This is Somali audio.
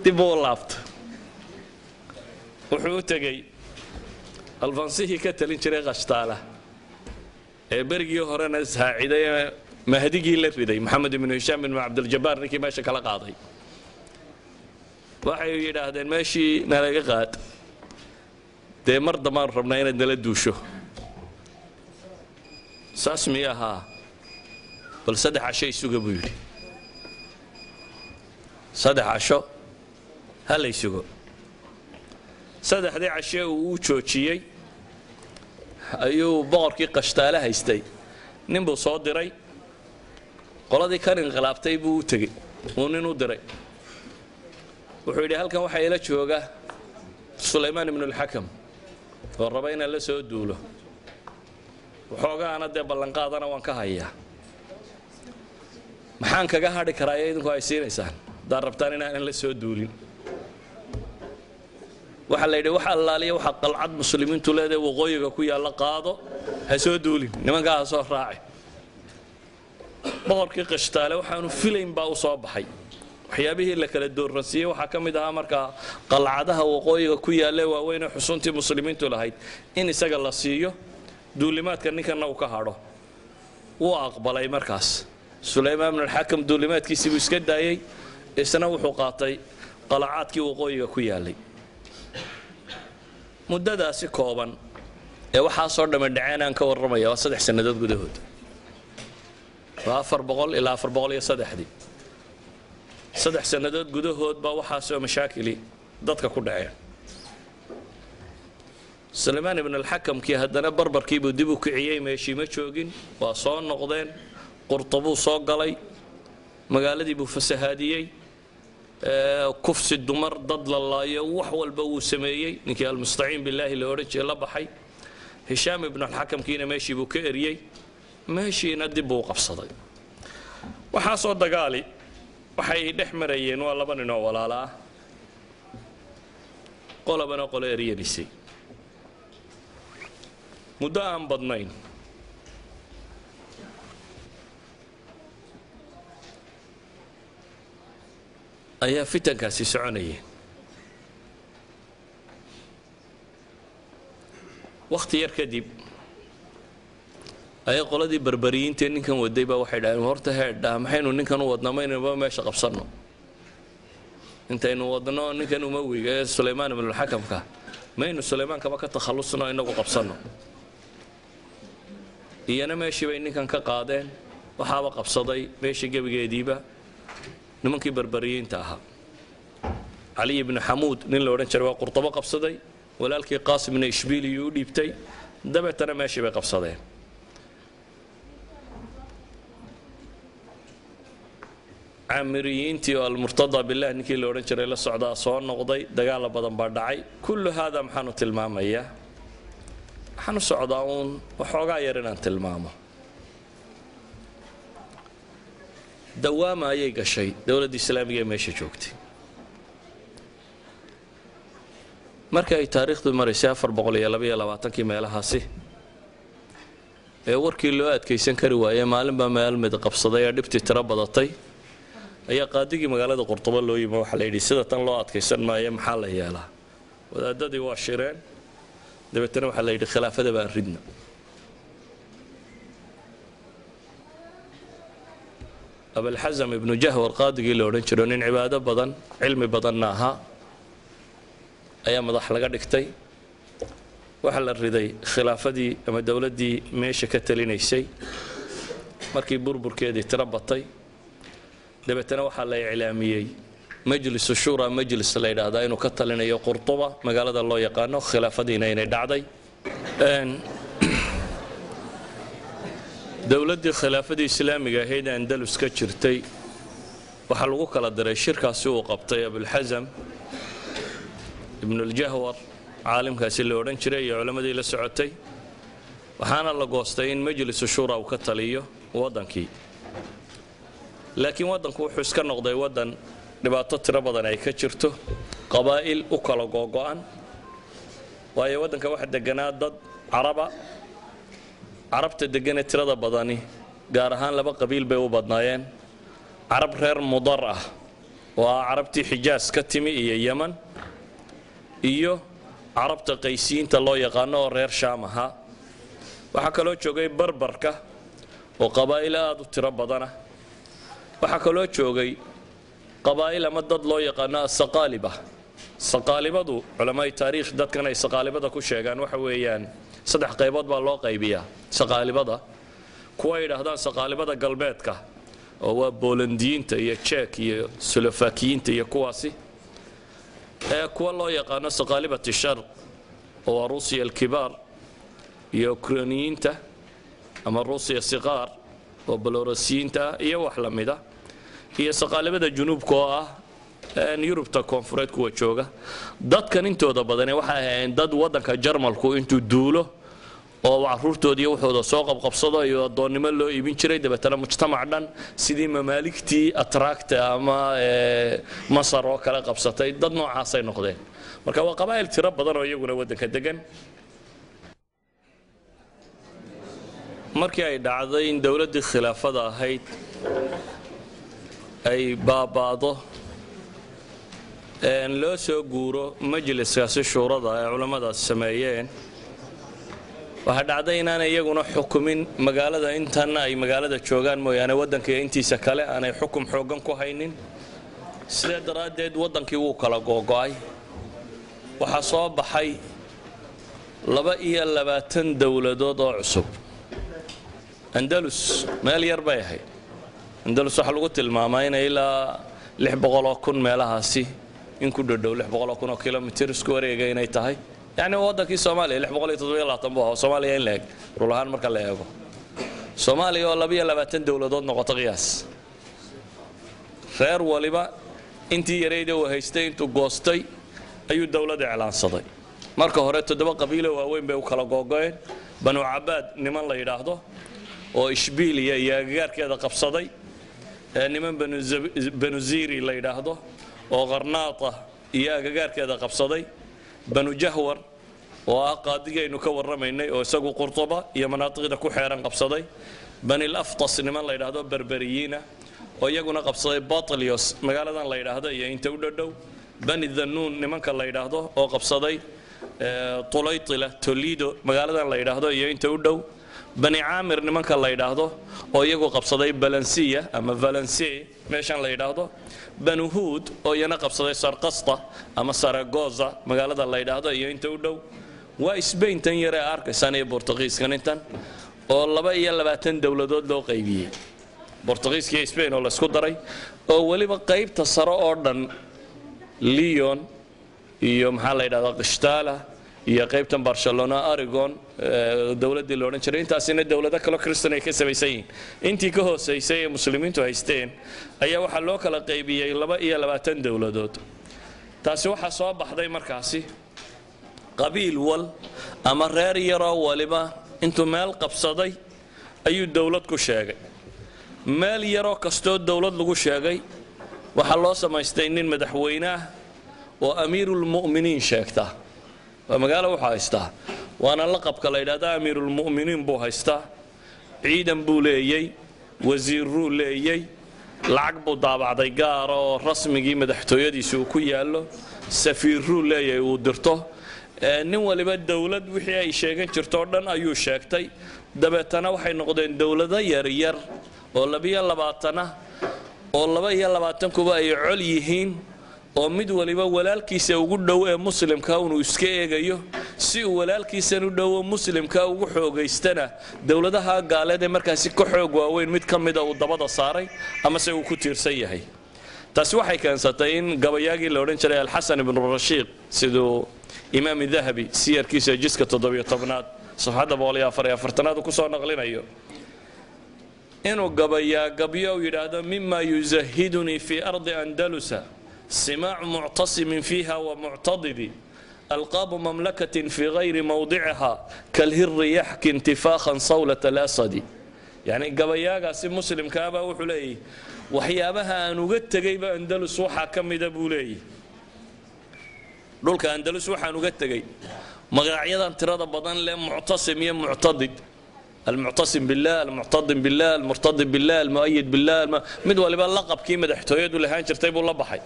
dib uu laabto wuxuu u tegey alfansihii ka talin jiray qashtaala ee berigii horena saaciday mahdigii la riday maxamed ibn hishaam ibn cabdiljabaar ninkii meesha kala qaaday waxay yidhaahdeen meeshii nalaga qaad dee mar dambaan rabnaa inaad nala duusho saas miyahaa bal 3 casho isuga buu yidhi 3 casho ha la isugo 3 casho uu joojiyey ayuu boqorkii qashtaale haystay nin buu soo diray qoladii kan inqilaabtay buu u tegey uu nin u diray wuxuu yidhi halkan waxaa ila jooga sulaymaan ibnu alxakam oo raba inaan la soo duulo waxoogaana dee ballanqaadana waan ka hayaa maxaan kaga hadhi karaa idinku ay siinaysaan haddaad rabtaan inaanan la soo duulin waxaa la yidhi wax allaaliya waxa qalcad muslimiintu leedahay waqooyiga ku yaalla qaado ha soo duulin nimankaa ha soo raaci boqorkii qashtaale waxaanu filayn baa u soo baxay waxyaabihii la kala dooransiiyey waxaa ka mid ahaa markaa qalcadaha waqooyiga ku yaalla waaweyn ee xusuntii muslimiintu lahayd in isaga la siiyo duulimaadka ninkanna uu ka hadho wuu aqbalay markaas sulaymaan ibn alxakam duulimaadkiisii buu iska daayey isna wuxuu qaatay qalacaadkii waqooyiga ku yaallay muddadaasi kooban ee waxaasoo dhamma dhaceen aan ka warramaya waa 3 sannadood gudahood waa 400 ilaa 403 3 sannadood gudahood baa waxaasoo mashaakili dadka ku dhaceen sulaymaan ibn alxakamkii haddana barbarkii buu dib u kiciyey meeshii ma joogin waa soo noqdeen qurtabuu soo galay magaaladii buu fasahaadiyey kufsi dumar dad la laayo wax walba wuu sameeyey ninkii almustaciin billaahi la odhan jiray la baxay hishaam ibn alxakamkiina meeshii buu ka eriyey meeshiina dib buu qabsaday waxaasoo dagaali waxay dhex marayeen waa 2 nin oo walaala ah qolabana qolo eriyanaysay muddo aan badnayn ayaa fitankaasi soconayay waqti yar kadib ayay qoladii barbariyiinta ninkan waday baa waxay dhaaheen horta heedha maxaynu ninkan u wadnaa maynaba meesha qabsanno intaynu wadno ninkan umawiga ee sulaymaan ibn alxakamka maynu sulaymaan kaba ka takhalusno inagu qabsanno iyana meeshii bay ninkan ka qaadeen waxaaba qabsaday meeshii gebigeediiba nimankii barbariyiinta ahaa cali ibn xamuud nin la odhan jiray waa qurtabo qabsaday walaalkii qaasim ibn ishbiili u dhiibtay dabeetana meeshii bay qabsadeen caamiriyiintii oo almurtada billah ninkii la odhan jiray la socdaa soo noqday dagaal badan baa dhacay kullu hada maxaanu tilmaamayaa waxaanu socdaa uun waxoogaa yar inaan tilmaamo dawaama ayay gashay dowladda islaamiga ee meesha joogtay marka ay taariikhdu maraysay 422 meelahaasi ee warkii loo adkaysan kari waayay maalinba meel mid qabsaday ee dhibtii tiro badatay ayaa qaadigii magaalada qurtuba loo yimi waxa la yidhi sida tan loo adkaysan maayo maxaa la yeelaa wadaadadii waa shireen dabeetana waxa la yidhi khilaafada baan ridna abulxasam ibnu jahwar qaadigii la odhan jiro nin cibaado badan cilmi badanna ahaa ayaa madax laga dhigtay waxa la riday khilaafadii ama dowladdii meesha ka talinaysay markii burburkeedii tiro batay dabeetana waxaa la iclaamiyey majlisu shura majlis la yidhaahdaa inuu ka talinayo qurtuba magaalada loo yaqaano khilaafadiina inay dhacday dowladdii khilaafadii islaamiga ahayd andalus ka jirtay waxaa lagu kala diray shirkaasi uu qabtay abulxasam ibnu aljahwar caalimkaasi la odhan jiray iyo culammadii la socotay waxaana la goostay in majlisu shura uu ka taliyo waddankii laakiin waddanku wuxuu iska noqday waddan dhibaato tiro badan ay ka jirto qabaa'il u kala googo'an waayo waddanka waxa deganaa dad carabta deganee tirada badani gaar ahaan 2 qabiil bay u badnaayeen carab reer mudar ah وعربتي حجاز كتمي إيا يمن إيو عربتا قيسين تلو يقانو رير شامها وحكالو جوغي بربركة وقبائل آدو تربضنا وحكالو جوغي قبائل مدد لو يقانا السقالبة السقالبة دو علماء التاريخ داد كان السقالبة دا كو شيغان وحويان صدح قيبات با لو قيبيا سقالبة دا كويدا هدان سقالبة دا قلبيتك هو بولنديين تا يا تشيك يا سلوفاكيين تا يا كواسي كوا لو يقانا سقالبة الشرق وروسيا الكبار يا أوكرانيين تا أما روسيا الصغار وبيلاروسيين تا يا وحلميدا هي سقالبة الجنوب كوا أن يوروب تا كونفوريت كوا جوجا دad kan intooda badani waxa ahayn dad wadanka Jarmalku intuu duulo oo caruurtoodii wuxuu soo qabqabsado iyo adoonnimo loo iibin jiray dabeetana mujtamac dhan sidii mamaaligtii attract ama Masar oo kala qabsatay dad noocaas ay noqdeen marka waa qabaa'il tiro badan oo iyaguna wadanka degan markii ay dhacday in dawladii khilaafada ahayd ay baabaado in loo soo guuro majliskaasi shuurada ay culimadaas sameeyeen waxa dhacday inaan iyaguna xukumin magaalada intan ay magaalada joogan mooyaane wadanka intiisa kale aanay xukum xoogan ku haynin sida daraadeed wadankii uu kala googo'ay waxa soo baxay 22 dawladood oo cusub Andalus meel yar bay ahayd Andalus waxa lagu tilmaamay in ilaa 600,000 meelahaasi in ku dhow 600,000 kilomitir isku wareega inay tahay يعني ودكي سوماليا 627 بو سوماليا in leeg rulahan marka la eego Soomaaliya oo 22 dawladood noqoto qiyaas reer waliba intii yareeyay oo haystay intuu goostay ayuu dawladda iclaansaday marka hore 7 qabiilo waaweyn bay u kala googeen banu Abaad niman la yiraahdo oo Ishbiiliya iyo gaarkeeda qabsaday niman banu Ziri la yiraahdo oo Qarnaata iyo gaarkeeda qabsaday banu Jahwar oo qaadigeenu ka waramaynay oo isagu Qurtuba iyo manaatiqda ku xeeran qabsaday bani al-Aftas niman la yiraahdo Berberiyiina oo iyaguna qabsaday Batlios magaaladan la yiraahdo iyo inta u dhow bani Dhanun nimanka la yiraahdo oo qabsaday Tulaytila Toledo magaaladan la yiraahdo iyo inta u dhow bani Amir nimanka la yiraahdo oo iyagu qabsaday Valencia ama Valencia meeshan la yiraahdo banu Hud oo yana qabsaday Sarqasta ama Saragoza magaalada la yiraahdo iyo inta u dhow waa Spain tan yare arkaysan ee Portugiiskan intan oo 22 dawladood loo qaybiyay Portugiiska iyo Spain oo la isku daray oo waliba qaybta sare oo dhan Lyon iyo maxaa la yiraahdaa Qishtaala iyo qaybtan Barcelona Aragon dawladii loo oran jiray intaasina dawlado kale Kristaan ay ka sameeyeen intii ka hooseysay ee muslimiintu haysteen ayaa waxa loo kala qaybiyay 22 dawladood taasi waxa soo baxday markaasi qabiil wal ama reer yar waliba intuu meel qabsaday ayuu dawlad ku sheegay meel yar oo kasto dawlad lagu sheegay waxa loo samaystay nin madaxweynaha oo amiirul mu'miniin sheegta magaalo waxa haystaa waana laqabka la yiraahdaa amiirul mu'miniin buu haystaa ciidan buu leeyay wasiirru leeyay lacag buu daabacday gaar oo rasmigii madaxtooyadiisu ku yaalo safiirru leeyay uu dirto nin waliba dawlad wixii ay sheegan jirto dhan ayuu sheegtay dabeetana waxay noqdeen dawlado yar yar oo 22 oo 22 kuba ay col yihiin oo mid waliba walaalkiisa ugu dhow ee muslimka uu iska eegayo si uu walaalkiisa u dhow muslimka ugu xoogaystana dawladaha gaaleed ee markaas ka xoog waaweyn mid kamid ah uu dabada saaray ama se uu ku tiirsan yahay taasi waxay keensatay in gabayaagii la oran jiray al-Hasan ibn Rashid sidoo imaam Dhahabi siyarkiisa jiska 17aad safxada 144aad ku soo naqlinayo inuu gabayo yiraahdo mimma yuzahiduni fi ardi andalusa سماع معتصم فيها ومعتضد ألقاب مملكة في غير موضعها كالهر يحكي انتفاخا صولة الأسد يعني قبياغا سي مسلم كابا وحلي وحيابها نغت جيب أندلس وحا كم دبولي دولك أندلس وحا نغت جيب مغاعيدا تراد بدن لم معتصم يم معتضد المعتصم بالله المعتضم بالله المرتضي بالله المؤيد بالله مid waliba laqabkii madaxtooyadu lahaan jirtay buu la baxay